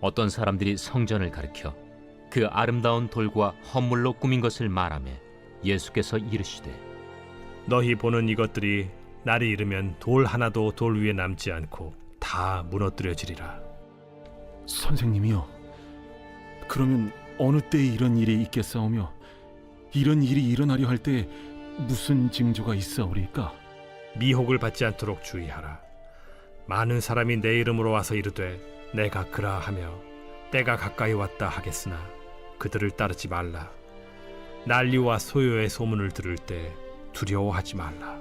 어떤 사람들이 성전을 가리켜 그 아름다운 돌과 헌물로 꾸민 것을 말하며 예수께서 이르시되 너희 보는 이것들이 날이 이르면 돌 하나도 돌 위에 남지 않고 다 무너뜨려지리라. 선생님이요, 그러면 어느 때에 이런 일이 있겠사오며 이런 일이 일어나려 할 때 무슨 징조가 있사오리까? 미혹을 받지 않도록 주의하라. 많은 사람이 내 이름으로 와서 이르되 내가 그라하며 때가 가까이 왔다 하겠으나 그들을 따르지 말라. 난리와 소요의 소문을 들을 때 두려워하지 말라.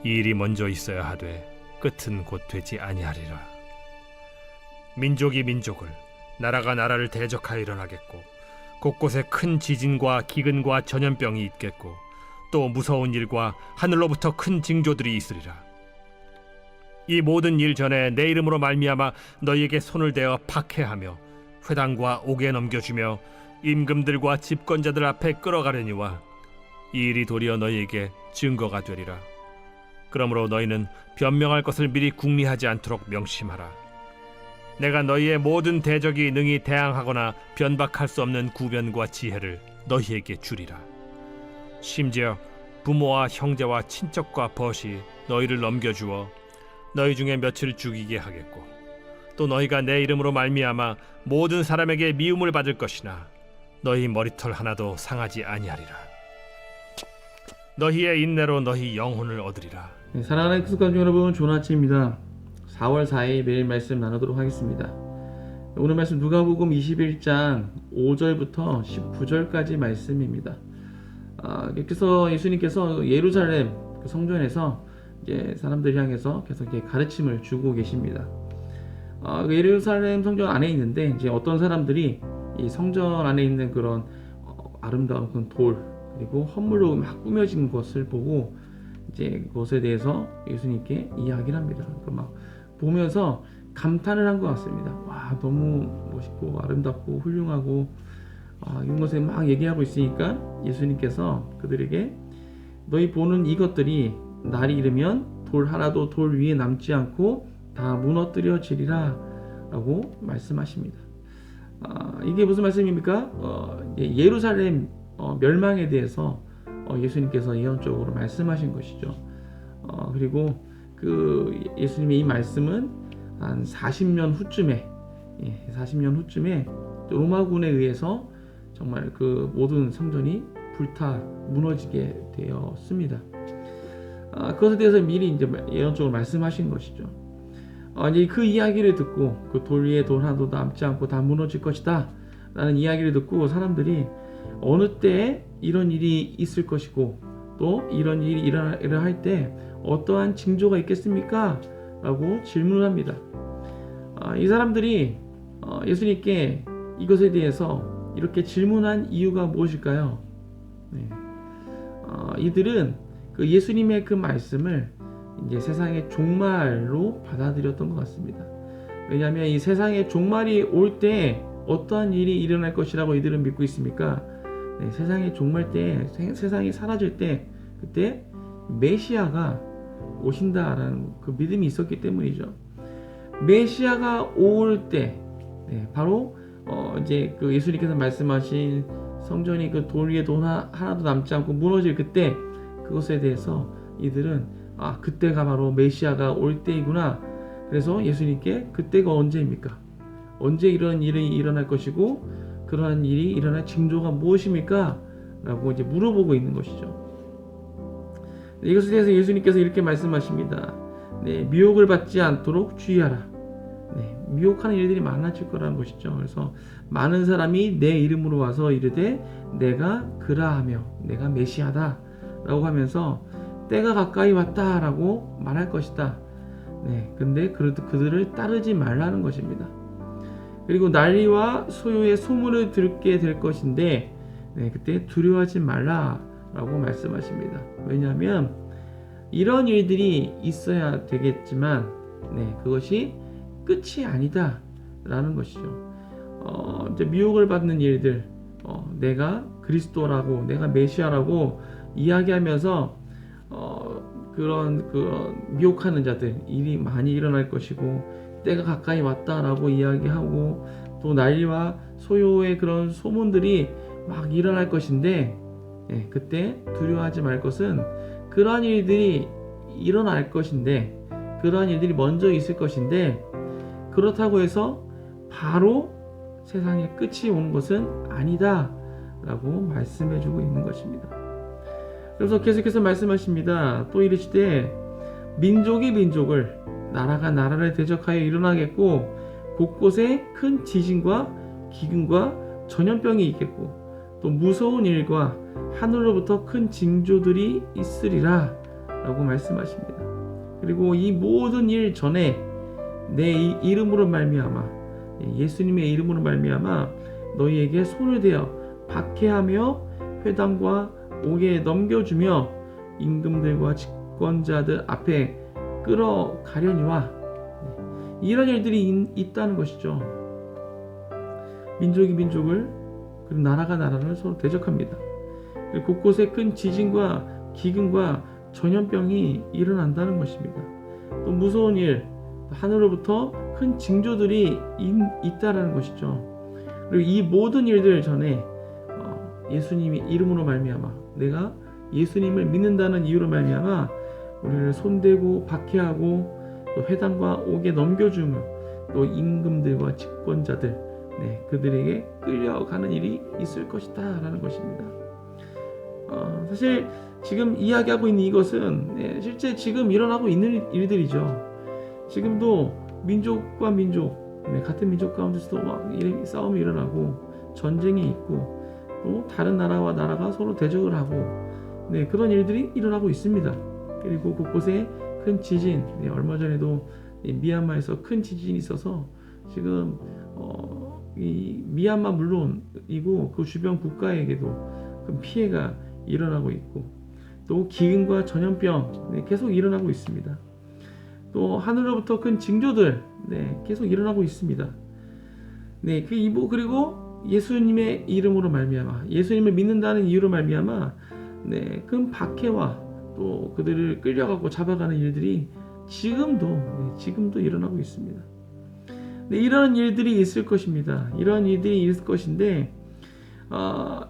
이 일이 먼저 있어야 하되 끝은 곧 되지 아니하리라. 민족이 민족을, 나라가 나라를 대적하여 일어나겠고 곳곳에 큰 지진과 기근과 전염병이 있겠고 또 무서운 일과 하늘로부터 큰 징조들이 있으리라. 이 모든 일 전에 내 이름으로 말미암아 너희에게 손을 대어 박해하며 회당과 옥에 넘겨주며 임금들과 집권자들 앞에 끌어가려니와 이 일이 도리어 너희에게 증거가 되리라. 그러므로 너희는 변명할 것을 미리 궁리하지 않도록 명심하라. 내가 너희의 모든 대적이 능히 대항하거나 변박할 수 없는 구변과 지혜를 너희에게 주리라. 심지어 부모와 형제와 친척과 벗이 너희를 넘겨주어 너희 중에 며칠 죽이게 하겠고 또 너희가 내 이름으로 말미암아 모든 사람에게 미움을 받을 것이나 너희 머리털 하나도 상하지 아니하리라. 너희의 인내로 너희 영혼을 얻으리라. 네, 사랑하는 크숙가족 여러분, 좋은 아침입니다. 4월 4일 매일 말씀 나누도록 하겠습니다. 오늘 말씀 누가복음 21장 5절부터 19절까지 말씀입니다. 그래서 예수님께서 예루살렘 성전에서 이제 사람들 향해서 계속 이렇게 가르침을 주고 계십니다. 예루살렘 성전 안에 있는데 이제 어떤 사람들이 이 성전 안에 있는 그런 아름다운 그런 돌 그리고 헌물로 막 꾸며진 것을 보고 이제 그것에 대해서 예수님께 이야기를 합니다. 그러니까 막 보면서 감탄을 한 것 같습니다. 와, 너무 멋있고 아름답고 훌륭하고 이런 것에 막 얘기하고 있으니까 예수님께서 그들에게 너희 보는 이것들이 날이 이르면 돌 하나도 돌 위에 남지 않고 다 무너뜨려지리라 라고 말씀하십니다. 이게 무슨 말씀입니까? 예루살렘 멸망에 대해서 예수님께서 예언적으로 말씀하신 것이죠. 그리고 그 예수님의 이 말씀은 한 40년 후쯤에 40년 후쯤에 로마군에 의해서 정말 그 모든 성전이 불타 무너지게 되었습니다. 그것에 대해서 미리 이제 예언적으로 말씀하신 것이죠. 이제 그 이야기를 듣고 그 돌 위에 돌 하나도 남지 않고 다 무너질 것이다 라는 이야기를 듣고 사람들이 어느 때에 이런 일이 있을 것이고 또 이런 일이 일어날 할 때 어떠한 징조가 있겠습니까? 라고 질문을 합니다. 이 사람들이 예수님께 이것에 대해서 이렇게 질문한 이유가 무엇일까요? 이들은 그 예수님의 그 말씀을 이제 세상의 종말로 받아들였던 것 같습니다. 왜냐하면 이 세상의 종말이 올 때 어떠한 일이 일어날 것이라고 이들은 믿고 있습니까? 세상의 종말 때, 세상이 사라질 때, 그때 메시아가 오신다라는 그 믿음이 있었기 때문이죠. 메시아가 올 때, 바로 이제 그 예수님께서 말씀하신 성전이 그 돌 위에 돌 하나도 남지 않고 무너질 그때, 그것에 대해서 이들은 그때가 바로 메시아가 올 때이구나. 그래서 예수님께 그때가 언제입니까? 언제 이런 일이 일어날 것이고 그러한 일이 일어날 징조가 무엇입니까? 라고 이제 물어보고 있는 것이죠. 이것에 대해서 예수님께서 이렇게 말씀하십니다. 미혹을 받지 않도록 주의하라. 미혹하는 일들이 많아질 거라는 것이죠. 그래서 많은 사람이 내 이름으로 와서 이르되 내가 그라하며 내가 메시아다 라고 하면서 때가 가까이 왔다 라고 말할 것이다. 근데 그들을 따르지 말라는 것입니다. 그리고 난리와 소요의 소문을 듣게 될 것인데 그때 두려워하지 말라 라고 말씀하십니다. 왜냐하면 이런 일들이 있어야 되겠지만 그것이 끝이 아니다 라는 것이죠. 이제 미혹을 받는 일들, 내가 그리스도라고 내가 메시아라고 이야기하면서 그런 미혹하는 자들 일이 많이 일어날 것이고 때가 가까이 왔다라고 이야기하고 또 난리와 소요의 그런 소문들이 막 일어날 것인데 그때 두려워하지 말 것은 그러한 일들이 일어날 것인데 그러한 일들이 먼저 있을 것인데 그렇다고 해서 바로 세상의 끝이 오는 것은 아니다 라고 말씀해주고 있는 것입니다. 그래서 계속해서 말씀하십니다. 또 이르시되 민족이 민족을 나라가 나라를 대적하여 일어나겠고 곳곳에 큰 지진과 기근과 전염병이 있겠고 또 무서운 일과 하늘로부터 큰 징조들이 있으리라 라고 말씀하십니다. 그리고 이 모든 일 전에 내 이름으로 말미암아 예수님의 이름으로 말미암아 너희에게 손을 대어 박해하며 회당과 옥에 넘겨주며 임금들과 집권자들 앞에 끌어가려니와 이런 일들이 있다는 것이죠. 민족이 민족을 그리고 나라가 나라를 서로 대적합니다. 그리고 곳곳에 큰 지진과 기근과 전염병이 일어난다는 것입니다. 또 무서운 일, 하늘로부터 큰 징조들이 있다라는 것이죠. 그리고 이 모든 일들 전에 예수님의 이름으로 말미암아 내가 예수님을 믿는다는 이유로 말미암아 우리를 손대고 박해하고 또 회당과 옥에 넘겨주며 또 임금들과 집권자들 그들에게 끌려가는 일이 있을 것이다 라는 것입니다. 사실 지금 이야기하고 있는 이것은 실제 지금 일어나고 있는 일들이죠. 지금도 민족과 민족 같은 민족 가운데서도 막 싸움이 일어나고 전쟁이 있고 또 다른 나라와 나라가 서로 대적을 하고 그런 일들이 일어나고 있습니다. 그리고 곳곳에 큰 지진, 얼마 전에도 미얀마에서 큰 지진이 있어서 지금 이 미얀마 물론이고 그 주변 국가에게도 큰 피해가 일어나고 있고 또 기근과 전염병 계속 일어나고 있습니다. 또 하늘로부터 큰 징조들 계속 일어나고 있습니다. 그리고 예수님의 이름으로 말미암아 예수님을 믿는다는 이유로 말미암아 큰 박해와 또 그들을 끌려가고 잡아가는 일들이 지금도 일어나고 있습니다. 이런 일들이 있을 것입니다. 이런 일들이 있을 것인데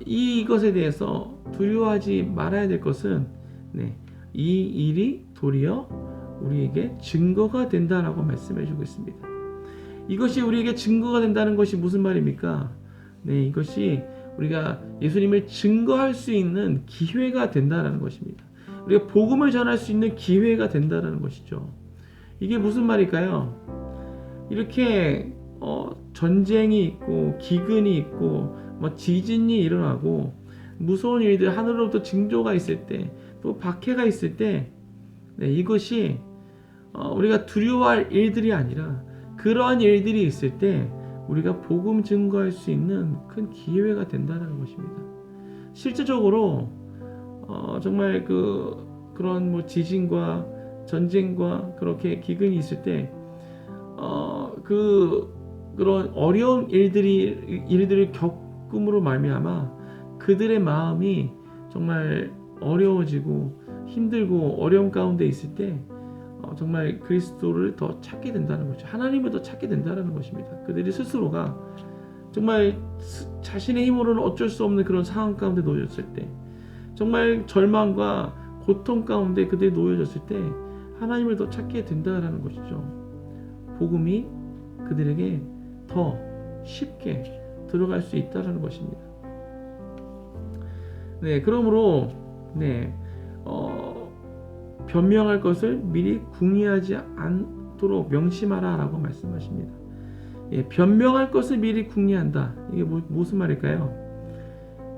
이것에 대해서 두려워하지 말아야 될 것은 이 일이 도리어 우리에게 증거가 된다라고 말씀해 주고 있습니다. 이것이 우리에게 증거가 된다는 것이 무슨 말입니까? 이것이 우리가 예수님을 증거할 수 있는 기회가 된다라는 것입니다. 우리가 복음을 전할 수 있는 기회가 된다라는 것이죠. 이게 무슨 말일까요? 이렇게 전쟁이 있고 기근이 있고 지진이 일어나고 무서운 일들 하늘로부터 징조가 있을 때 또 박해가 있을 때 이것이 우리가 두려워할 일들이 아니라 그러한 일들이 있을 때 우리가 복음 증거할 수 있는 큰 기회가 된다는 것입니다. 실제적으로 정말 그런 지진과 전쟁과 그렇게 기근이 있을 때 그런 어려운 일들을 겪음으로 말미암아 그들의 마음이 정말 어려워지고 힘들고 어려움 가운데 있을 때 정말 그리스도를 더 찾게 된다는 거죠. 하나님을 더 찾게 된다는 것입니다. 그들이 스스로가 정말 자신의 힘으로는 어쩔 수 없는 그런 상황 가운데 놓여졌을 때 정말 절망과 고통 가운데 그들이 놓여졌을 때 하나님을 더 찾게 된다는 것이죠. 복음이 그들에게 더 쉽게 들어갈 수 있다는 것입니다. 그러므로 변명할 것을 미리 궁리하지 않도록 명심하라 라고 말씀하십니다. 변명할 것을 미리 궁리한다. 이게 무슨 말일까요?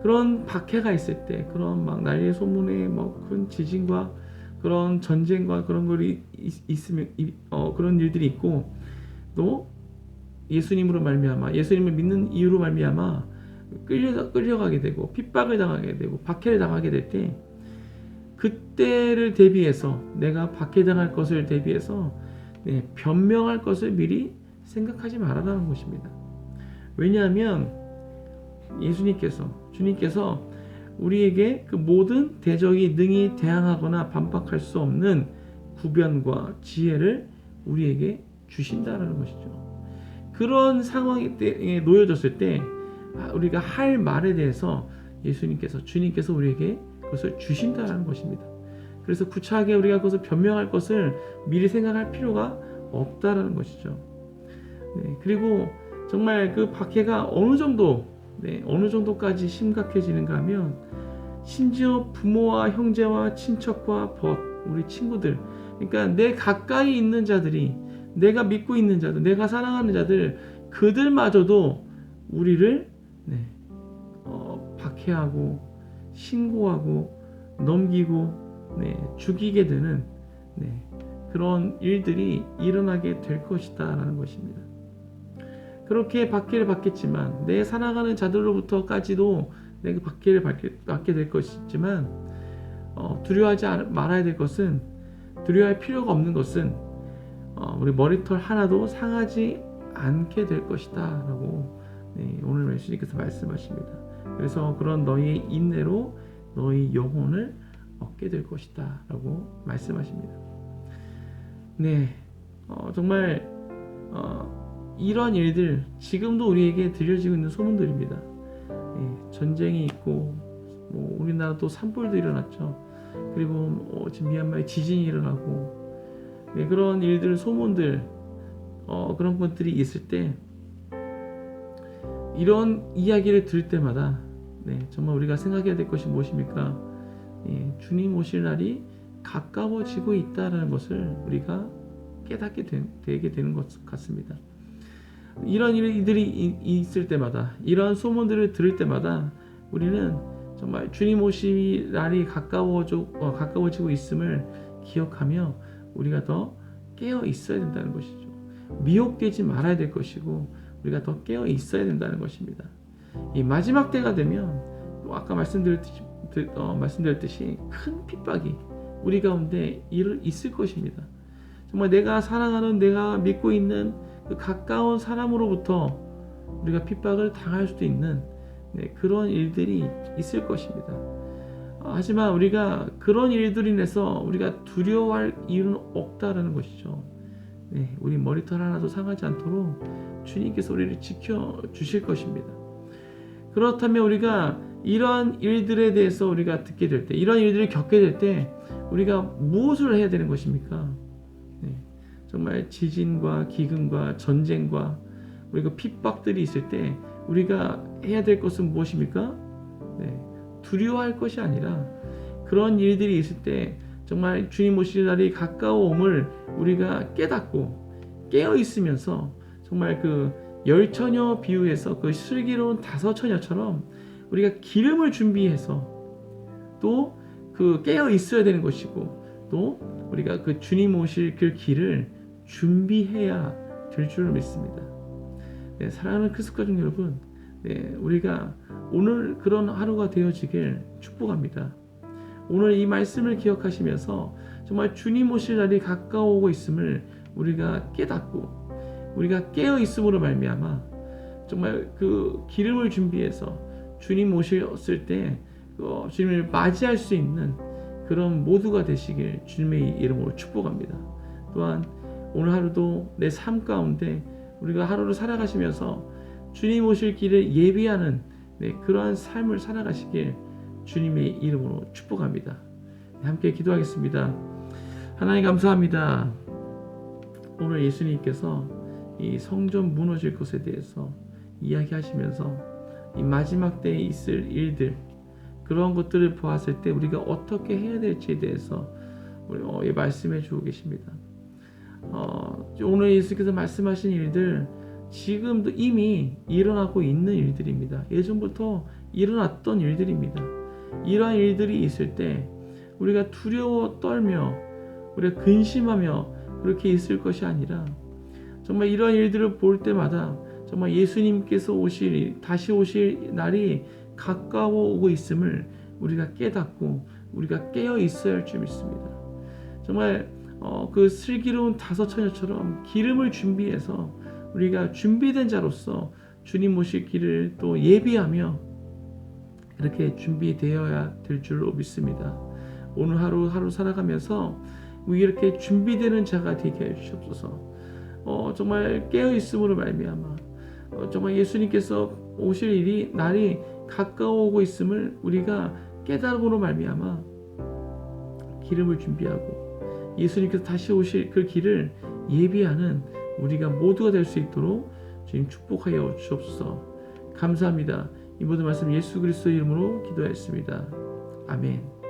그런 박해가 있을 때 그런 막 난리의 소문에 큰 지진과 그런 전쟁과 그런 것이 있으면 그런 일들이 있고 또 예수님으로 말미암아 예수님을 믿는 이유로 말미암아 끌려가게 되고 핍박을 당하게 되고 박해를 당하게 될 때 그때를 대비해서 내가 박해당할 것을 대비해서 변명할 것을 미리 생각하지 말아라는 것입니다. 왜냐하면 주님께서 우리에게 그 모든 대적이 능히 대항하거나 반박할 수 없는 구변과 지혜를 우리에게 주신다라는 것이죠. 그런 상황에 놓여졌을 때 우리가 할 말에 대해서 주님께서 우리에게 그것을 주신다라는 것입니다. 그래서 구차하게 우리가 그것을 변명할 것을 미리 생각할 필요가 없다라는 것이죠. 네, 그리고 정말 그 박해가 어느 정도까지 심각해지는가 하면 심지어 부모와 형제와 친척과 우리 친구들, 그러니까 내 가까이 있는 자들이, 내가 믿고 있는 자들, 내가 사랑하는 자들, 그들마저도 우리를 박해하고 신고하고 넘기고 죽이게 되는 그런 일들이 일어나게 될 것이다 라는 것입니다. 그렇게 박해를 받겠지만 내 사랑하는 자들로부터까지도 내가 박해를 받게 될 것이지만 두려워하지 말아야 될 것은, 두려워할 필요가 없는 것은 우리 머리털 하나도 상하지 않게 될 것이다 라고 오늘 예수님께서 말씀하십니다. 그래서 그런 너희의 인내로 너희 영혼을 얻게 될 것이다 라고 말씀하십니다. 정말 이런 일들 지금도 우리에게 들려지고 있는 소문들입니다. 전쟁이 있고 우리나라도 산불도 일어났죠. 그리고 지금 미얀마에 지진이 일어나고 그런 일들, 소문들, 그런 것들이 있을 때 이런 이야기를 들을 때마다 정말 우리가 생각해야 될 것이 무엇입니까? 주님 오실 날이 가까워지고 있다는 것을 우리가 깨닫게 되게 되는 것 같습니다. 이런 일들이 있을 때마다, 이런 소문들을 들을 때마다 우리는 정말 주님 오실 날이 가까워지고 있음을 기억하며 우리가 더 깨어 있어야 된다는 것이죠. 미혹되지 말아야 될 것이고 우리가 더 깨어 있어야 된다는 것입니다. 이 마지막 때가 되면 아까 말씀드렸듯이 큰 핍박이 우리 가운데 있을 것입니다. 정말 내가 사랑하는, 내가 믿고 있는 그 가까운 사람으로부터 우리가 핍박을 당할 수도 있는 그런 일들이 있을 것입니다. 하지만 우리가 그런 일들로 인해서 우리가 두려워할 이유는 없다라는 것이죠. 우리 머리털 하나도 상하지 않도록 주님께서 우리를 지켜주실 것입니다. 그렇다면 우리가 이런 일들에 대해서 우리가 듣게 될 때, 이런 일들을 겪게 될 때 우리가 무엇을 해야 되는 것입니까? 정말 지진과 기근과 전쟁과 우리가 핍박들이 있을 때 우리가 해야 될 것은 무엇입니까? 두려워할 것이 아니라 그런 일들이 있을 때 정말 주님 오실 날이 가까워옴을 우리가 깨닫고 깨어 있으면서 정말 그 열처녀 비유에서 그 슬기로운 5처녀처럼 우리가 기름을 준비해서 또 그 깨어 있어야 되는 것이고 또 우리가 그 주님 오실 그 길을 준비해야 될 줄 믿습니다. 사랑하는 그리스도 가족 여러분, 우리가 오늘 그런 하루가 되어지길 축복합니다. 오늘 이 말씀을 기억하시면서 정말 주님 오실 날이 가까워오고 있음을 우리가 깨닫고 우리가 깨어 있음으로 말미암아 정말 그 기름을 준비해서 주님 오셨을 때 주님을 맞이할 수 있는 그런 모두가 되시길 주님의 이름으로 축복합니다. 또한 오늘 하루도 내 삶 가운데 우리가 하루를 살아가시면서 주님 오실 길을 예비하는 그러한 삶을 살아가시길 주님의 이름으로 축복합니다. 함께 기도하겠습니다. 하나님 감사합니다. 오늘 예수님께서 이 성전 무너질 것에 대해서 이야기하시면서 이 마지막 때에 있을 일들, 그런 것들을 보았을 때 우리가 어떻게 해야 될지에 대해서 말씀해 주고 계십니다. 오늘 예수께서 말씀하신 일들 지금도 이미 일어나고 있는 일들입니다. 예전부터 일어났던 일들입니다. 이러한 일들이 있을 때 우리가 두려워 떨며 우리가 근심하며 그렇게 있을 것이 아니라 정말 이러한 일들을 볼 때마다 정말 예수님께서 다시 오실 날이 가까워 오고 있음을 우리가 깨닫고 우리가 깨어 있어야 할 줄 믿습니다. 정말 그 슬기로운 5처녀처럼 기름을 준비해서 우리가 준비된 자로서 주님 오실 길을 또 예비하며 이렇게 준비되어야 될 줄로 믿습니다. 오늘 하루 살아가면서 이렇게 준비되는 자가 되게 해주시옵소서. 정말 깨어 있음으로 말미암아 정말 예수님께서 오실 날이 가까워오고 있음을 우리가 깨달음으로 말미암아 기름을 준비하고 예수님께서 다시 오실 그 길을 예비하는 우리가 모두가 될 수 있도록 주님 축복하여 주옵소서. 감사합니다. 이 모든 말씀 예수 그리스도의 이름으로 기도했습니다. 아멘.